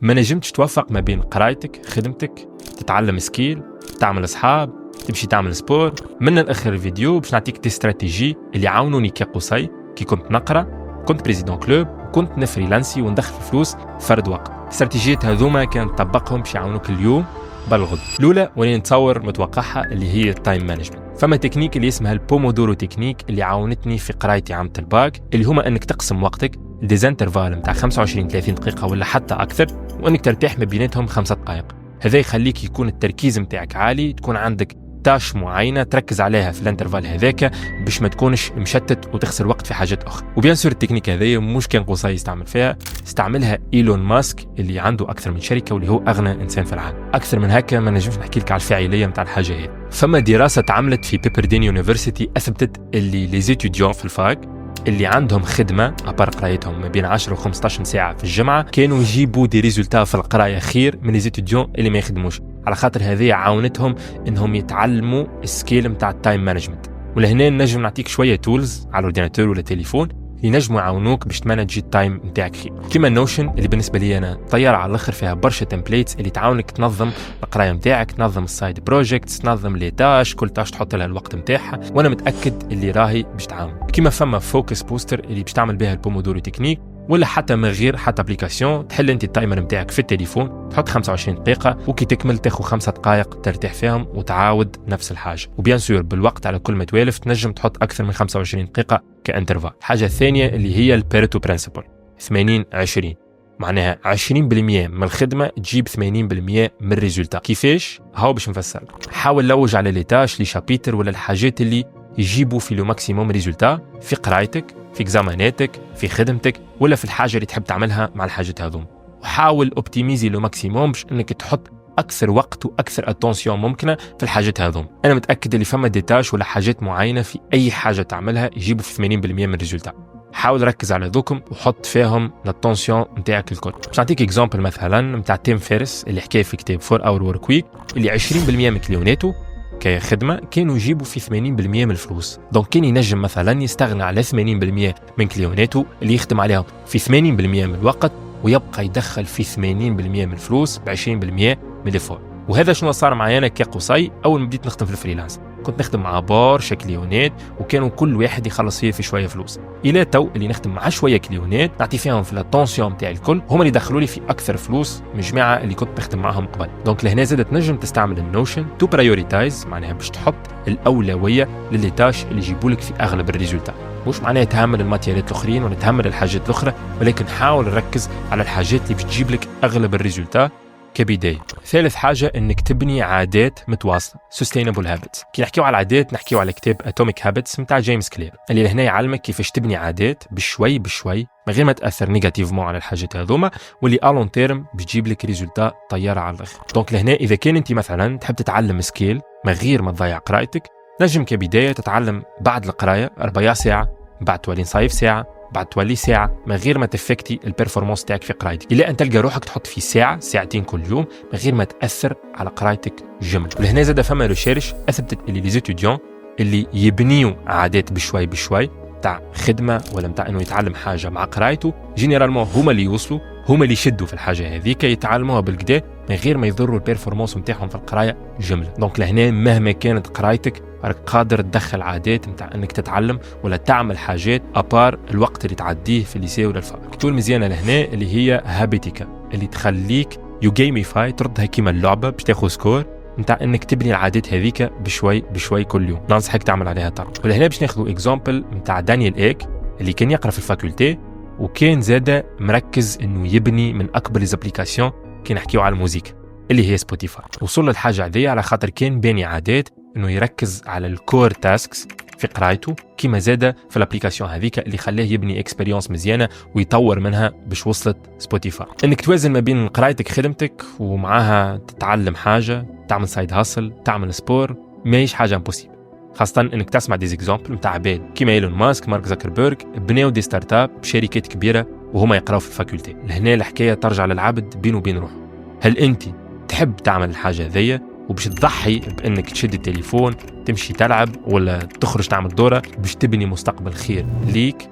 ما نجمتش توفق ما بين قرايتك، خدمتك، تتعلم سكيل، تعمل أصحاب، تمشي تعمل سبور. من الأخر الفيديو باش نعطيك دي استراتيجي اللي عاونوني كقصي كي كنت نقرأ، كنت بريزيدون كلوب، كنت نفريلانسي وندخل فلوس فرد وقت. الاستراتيجيات هذوما كانت تطبقهم باش يعاونوك اليوم بالغد. الأولى ولين نتصور متوقعها اللي هي التايم مانجمنت. فما تكنيك اللي اسمها البومودورو تكنيك اللي عاونتني في قرايتي عامة الباك، اللي هما انك تقسم وقتك لديزانترفال نتاع 25-30 دقيقة ولا حتى أكثر، وانك ترتاح ما بيناتهم 5 دقائق. هذا يخليك يكون التركيز متاعك عالي، تكون عندك تاش معينة تركز عليها في الانترفال هذاك باش ما تكونش مشتت وتخسر وقت في حاجات أخرى. وبيان سور التكنيك هذه مش كان قصي يستعمل فيها، استعملها إيلون ماسك اللي عنده أكثر من شركة واللي هو أغنى إنسان في العالم. أكثر من هكا ما نجمش نحكي لك على الفاعلية متاع الحاجة هذه. فما دراسة اتعملت في بيبردين يونيفرسيتي أثبتت اللي ليزيتوديون في الفاك اللي عندهم خدمة أبار قرايتهم ما بين 10 و15 ساعة في الجمعة كانوا يجيبوا دي ريزولتا في القراية خير من ليزيتوديون اللي ما يخدموش، على خاطر هذه عاونتهم انهم يتعلموا السكيل متاع التايم مانجمنت. ولهنا نجم نعطيك شوية تولز على الاورديناتور ولا التليفون ينجموا يعاونوك باش تمانج التايم نتاعك خير، كيما نوشن اللي بالنسبه لي انا طياره على الاخر، فيها برشا تمبليتس اللي تعاونك تنظم القرايه نتاعك، تنظم السايد بروجيكتس، تنظم لي تاش، كل تاش تحط لها الوقت نتاعها، وانا متاكد اللي راهي باش تعاون. كيما فما فوكس بوستر اللي باش تعمل بها البومودورو تكنيك، ولا حتى من غير حتى ابليكاسيون، تحل انت التايمر نتاعك في التليفون، تحط 25 دقيقه وكي تكمل تاخذ 5 دقائق ترتاح فيهم وتعاود نفس الحاجه. وبيان سور بالوقت على كل ما توالف تنجم تحط اكثر من 25 دقيقه كانترفال. الحاجه الثانيه اللي هي البيريتو برينسيبل 80-20، معناها 20% من الخدمه تجيب 80% من الريزولتا. كيفاش؟ هاو باش نفسر. حاول لوج على لي تاش لي شابيتر ولا الحاجات اللي يجيبوا في لو ماكسيموم ريزولتا في قرايتك، في اكزاماناتك، في خدمتك، ولا في الحاجه اللي تحب تعملها مع الحاجات هذوم. وحاول اوبتيميزي لو ماكسيموم باش انك تحط اكثر وقت واكثر اتونسيون ممكنه في الحاجات هذوم. انا متاكد اللي فما ديتاش ولا حاجات معينه في اي حاجه تعملها يجيبوا في 80% من الريزولتا. حاول ركز على ذوكم وحط فيهم الاتونسيون نتاعك الكل. باش نعطيك اكزامبل مثلا نتاع تيم فيرس اللي حكى في كتاب 4 اور ورك ويك، اللي 20% من كليوناته كخدمة كانوا يجيبوا في 80% من الفلوس. دونك كان ينجم مثلا يستغنى على 80% من كليوناته اللي يخدم عليهم في 80% من الوقت، ويبقى يدخل في 80% من الفلوس ب 20% من الفور. وهذا شنو صار معايا انا كقصي اول ما بديت نخدم في الفريلانس. كنت نخدم مع برشا كليونات وكانوا كل واحد يخلص فيه في شويه فلوس، الى تو اللي نخدم مع شويه كليونات نعطي فيهم في الاتونسيون نتاعي الكل، هما اللي دخلوا لي في اكثر فلوس من جماعه اللي كنت نخدم معاهم قبل. دونك لهنا زادت نجم تستعمل النوشن تو برايوريتايز، معناها باش تحط الاولويه للي تاش اللي يجيبوا لك في اغلب الريزولتا. مش معناها تهمل الماتيريات الاخرين ولا تهمل الحاجات الاخرى، ولكن حاول ركز على الحاجات اللي بتجيب لك اغلب الريزولتا كبداية. ثالث حاجة انك تبني عادات متواصلة sustainable habits. كي نحكيو على العادات نحكيو على كتاب Atomic Habits متاع جيمس كلير، اللي هنا يعلمك كيفاش تبني عادات بشوي بشوي من غير ما تأثر نيجاتيفمون على الحاجات هذوما، واللي ألون تيرم بتجيب لك ريزولتا طيارة على الآخر. دونك لهنا إذا كان أنت مثلا تحب تتعلم سكيل من غير ما تضيع قرايتك، نجم كبداية تتعلم بعد القراية 4 ساعة، بعد تولي نصيف ساعة، بعد تولي ساعة، من غير ما تفكتي البرفورمانس تاعك في قرايتك، إلا أن تلقى روحك تحط في ساعة ساعتين كل يوم من غير ما تأثر على قرايتك جمل. ولهنا زاد فما ريشيرش أثبتت اللي لي زيتوديون اللي يبنيوا عادات بشوي بشوي تاع خدمة ولا متاع إنه يتعلم حاجة مع قرايته، جينيرالمون هما اللي يوصلوا، هما اللي يشدوا في الحاجة هذيك يتعلموها بالكدا من غير ما يضروا البرفورمانس نتاعهم في القراية جملة. دونك لهنا مهما كانت قرايتك راك قادر تدخل عادات نتاع انك تتعلم ولا تعمل حاجات ابار الوقت اللي تعديه في الليسي ولا الفاك. تول مزيانه لهنا اللي هي هابيتيكا اللي تخليك يو جيميفاي، تردها كيما اللعبه باش تاخذ سكور نتاع انك تبني العادات هذيك بشوي بشوي كل يوم. ننصحك تعمل عليها طرق. ولهنا باش ناخذوا اكزامبل نتاع دانيال ايك اللي كان يقرا في الفاكولتي وكان زاده مركز انه يبني من اكبر ليزابليكاسيون كي نحكيو على الموسيقى اللي هي سبوتيفاي. وصل للحاجه هذه على خاطر كان باني عادات انه يركز على الكور تاسكس في قرايته، كيما زاده في الابليكاسيون هذيك اللي خلاه يبني اكسبيريونس مزيانه ويطور منها باش وصلت سبوتيفاي. انك توازن ما بين قرايتك خدمتك ومعاها تتعلم حاجه، تعمل سايد هاسل، تعمل سبور، ماهيش حاجه امبوسيبل. خاصه انك تسمع دي اكزامبل نتاع عباد كيما ايلون ماسك، مارك زكربيرغ، بناو دي ستارت اب بشركات كبيره وهما يقراو في الفاكولتي. لهنا الحكايه ترجع للعبد بينه وبين روحه. هل انت تحب تعمل الحاجه هذيا وباش تضحي بانك تشد التليفون تمشي تلعب ولا تخرج تعمل دوره باش تبني مستقبل خير ليك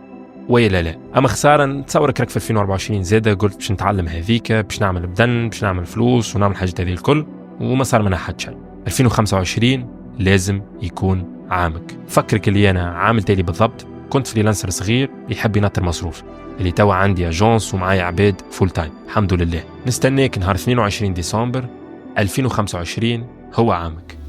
ويلا لا. اما خساره نتصورك راك في 2024 زاده قلت باش نتعلم هذيك، باش نعمل بدن، باش نعمل فلوس ونعمل حاجات هذه الكل، وما صار منها حد شيء. 2025 لازم يكون عامك. فكرك اللي انا عامل تالي بالضبط، كنت فريلانسر صغير يحب ينطر مصروف، اللي توا عندي اجونس ومعايا عباد فول تايم الحمد لله. نستناك نهار 22 ديسمبر 2025 هو عامك.